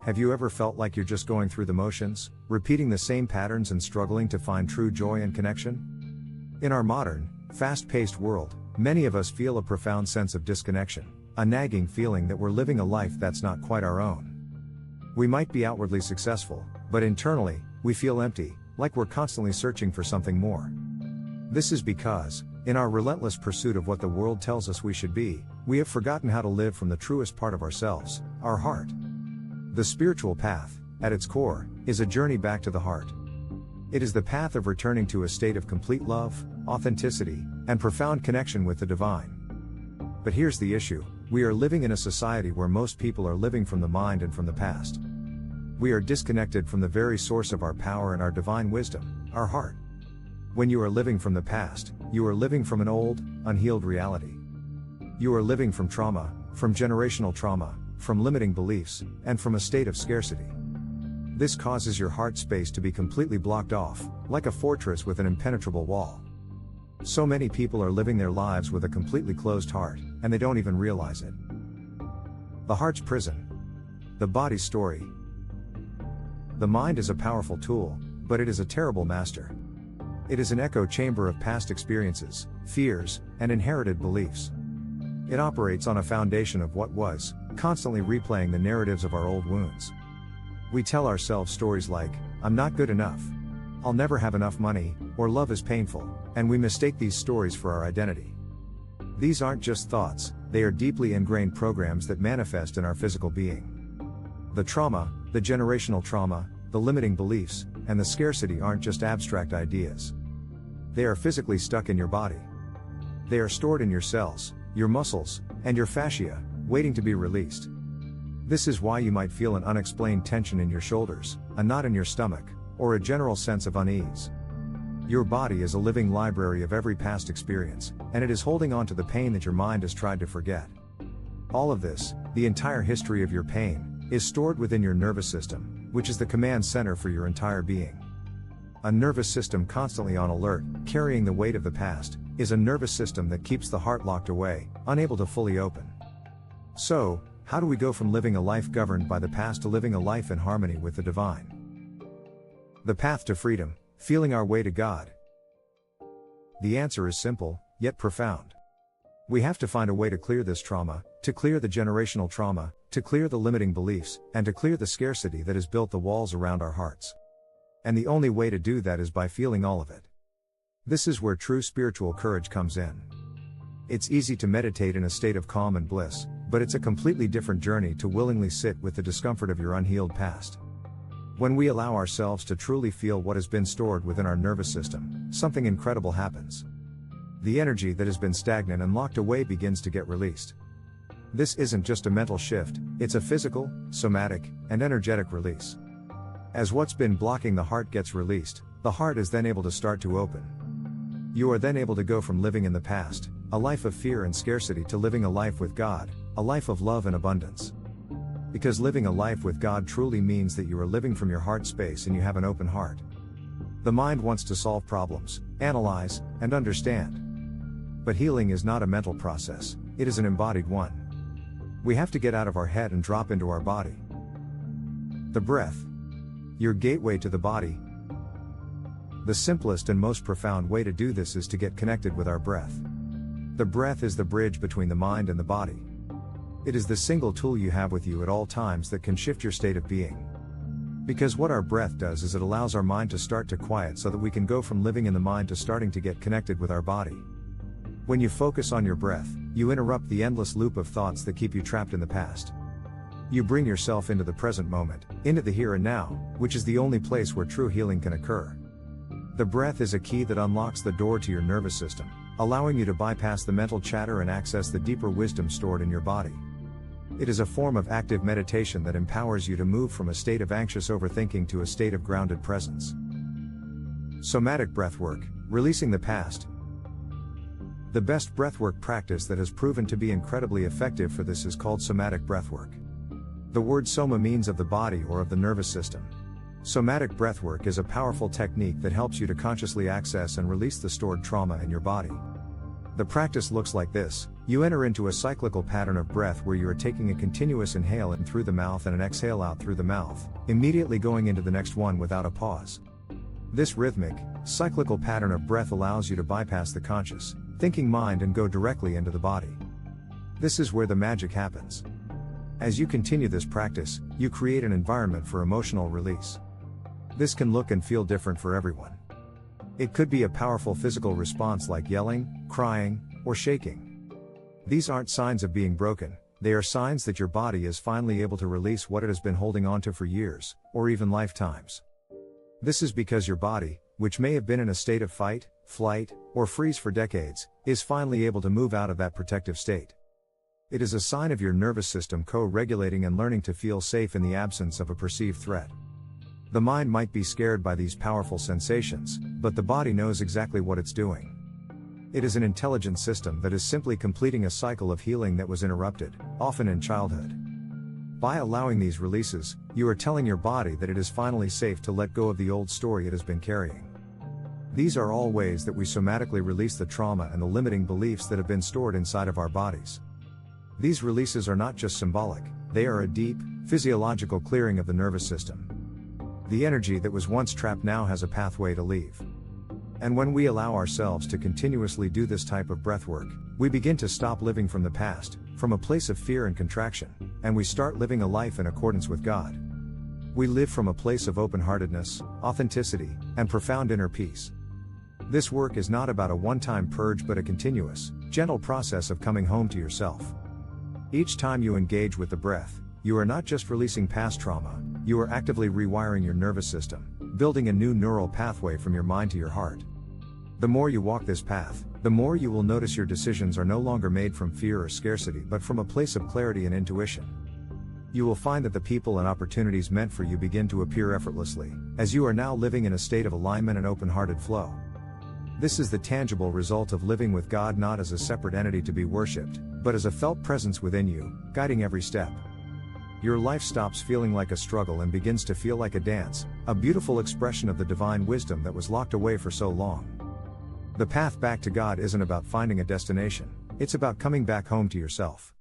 Have you ever felt like you're just going through the motions, repeating the same patterns and struggling to find true joy and connection? In our modern, fast-paced world, many of us feel a profound sense of disconnection, a nagging feeling that we're living a life that's not quite our own. We might be outwardly successful, but internally, we feel empty, like we're constantly searching for something more. This is because, in our relentless pursuit of what the world tells us we should be, we have forgotten how to live from the truest part of ourselves, our heart. The spiritual path, at its core, is a journey back to the heart. It is the path of returning to a state of complete love, authenticity, and profound connection with the divine. But here's the issue: we are living in a society where most people are living from the mind and from the past. We are disconnected from the very source of our power and our divine wisdom, our heart. When you are living from the past, you are living from an old, unhealed reality. You are living from trauma, from generational trauma, from limiting beliefs, and from a state of scarcity. This causes your heart space to be completely blocked off, like a fortress with an impenetrable wall. So many people are living their lives with a completely closed heart, and they don't even realize it. The heart's prison. The body's story. The mind is a powerful tool, but it is a terrible master. It is an echo chamber of past experiences, fears, and inherited beliefs. It operates on a foundation of what was, constantly replaying the narratives of our old wounds. We tell ourselves stories like, "I'm not good enough," "I'll never have enough money," or "love is painful," and we mistake these stories for our identity. These aren't just thoughts, they are deeply ingrained programs that manifest in our physical being. The trauma, the generational trauma, the limiting beliefs, and the scarcity aren't just abstract ideas. They are physically stuck in your body. They are stored in your cells, your muscles, and your fascia, waiting to be released. This is why you might feel an unexplained tension in your shoulders, a knot in your stomach, or a general sense of unease. Your body is a living library of every past experience, and it is holding on to the pain that your mind has tried to forget. All of this, the entire history of your pain, is stored within your nervous system, which is the command center for your entire being. A nervous system constantly on alert, carrying the weight of the past, is a nervous system that keeps the heart locked away, unable to fully open. So, how do we go from living a life governed by the past to living a life in harmony with the divine? The path to freedom, feeling our way to God. The answer is simple, yet profound. We have to find a way to clear this trauma, to clear the generational trauma, to clear the limiting beliefs, and to clear the scarcity that has built the walls around our hearts. And the only way to do that is by feeling all of it. This is where true spiritual courage comes in. It's easy to meditate in a state of calm and bliss, but it's a completely different journey to willingly sit with the discomfort of your unhealed past. When we allow ourselves to truly feel what has been stored within our nervous system, something incredible happens. The energy that has been stagnant and locked away begins to get released. This isn't just a mental shift, it's a physical, somatic, and energetic release. As what's been blocking the heart gets released, the heart is then able to start to open. You are then able to go from living in the past, a life of fear and scarcity, to living a life with God, a life of love and abundance. Because living a life with God truly means that you are living from your heart space and you have an open heart. The mind wants to solve problems, analyze, and understand. But healing is not a mental process, it is an embodied one. We have to get out of our head and drop into our body. The breath. Your gateway to the body. The simplest and most profound way to do this is to get connected with our breath. The breath is the bridge between the mind and the body. It is the single tool you have with you at all times that can shift your state of being. Because what our breath does is it allows our mind to start to quiet so that we can go from living in the mind to starting to get connected with our body. When you focus on your breath, you interrupt the endless loop of thoughts that keep you trapped in the past. You bring yourself into the present moment, into the here and now, which is the only place where true healing can occur. The breath is a key that unlocks the door to your nervous system, allowing you to bypass the mental chatter and access the deeper wisdom stored in your body. It is a form of active meditation that empowers you to move from a state of anxious overthinking to a state of grounded presence. Somatic breathwork, releasing the past. The best breathwork practice that has proven to be incredibly effective for this is called somatic breathwork. The word soma means of the body or of the nervous system. Somatic breathwork is a powerful technique that helps you to consciously access and release the stored trauma in your body. The practice looks like this. You enter into a cyclical pattern of breath where you are taking a continuous inhale in through the mouth and an exhale out through the mouth, immediately going into the next one without a pause. This rhythmic, cyclical pattern of breath allows you to bypass the conscious, thinking mind and go directly into the body. This is where the magic happens. As you continue this practice, you create an environment for emotional release. This can look and feel different for everyone. It could be a powerful physical response like yelling, crying, or shaking. These aren't signs of being broken, they are signs that your body is finally able to release what it has been holding onto for years, or even lifetimes. This is because your body, which may have been in a state of fight, flight, or freeze for decades, is finally able to move out of that protective state. It is a sign of your nervous system co-regulating and learning to feel safe in the absence of a perceived threat. The mind might be scared by these powerful sensations, but the body knows exactly what it's doing. It is an intelligent system that is simply completing a cycle of healing that was interrupted, often in childhood. By allowing these releases, you are telling your body that it is finally safe to let go of the old story it has been carrying. These are all ways that we somatically release the trauma and the limiting beliefs that have been stored inside of our bodies. These releases are not just symbolic, they are a deep, physiological clearing of the nervous system. The energy that was once trapped now has a pathway to leave. And when we allow ourselves to continuously do this type of breath work, we begin to stop living from the past, from a place of fear and contraction, and we start living a life in accordance with God. We live from a place of open-heartedness, authenticity, and profound inner peace. This work is not about a one-time purge but a continuous, gentle process of coming home to yourself. Each time you engage with the breath, you are not just releasing past trauma, you are actively rewiring your nervous system, building a new neural pathway from your mind to your heart. The more you walk this path, the more you will notice your decisions are no longer made from fear or scarcity but from a place of clarity and intuition. You will find that the people and opportunities meant for you begin to appear effortlessly, as you are now living in a state of alignment and open-hearted flow. This is the tangible result of living with God not as a separate entity to be worshipped, but as a felt presence within you, guiding every step. Your life stops feeling like a struggle and begins to feel like a dance, a beautiful expression of the divine wisdom that was locked away for so long. The path back to God isn't about finding a destination, it's about coming back home to yourself.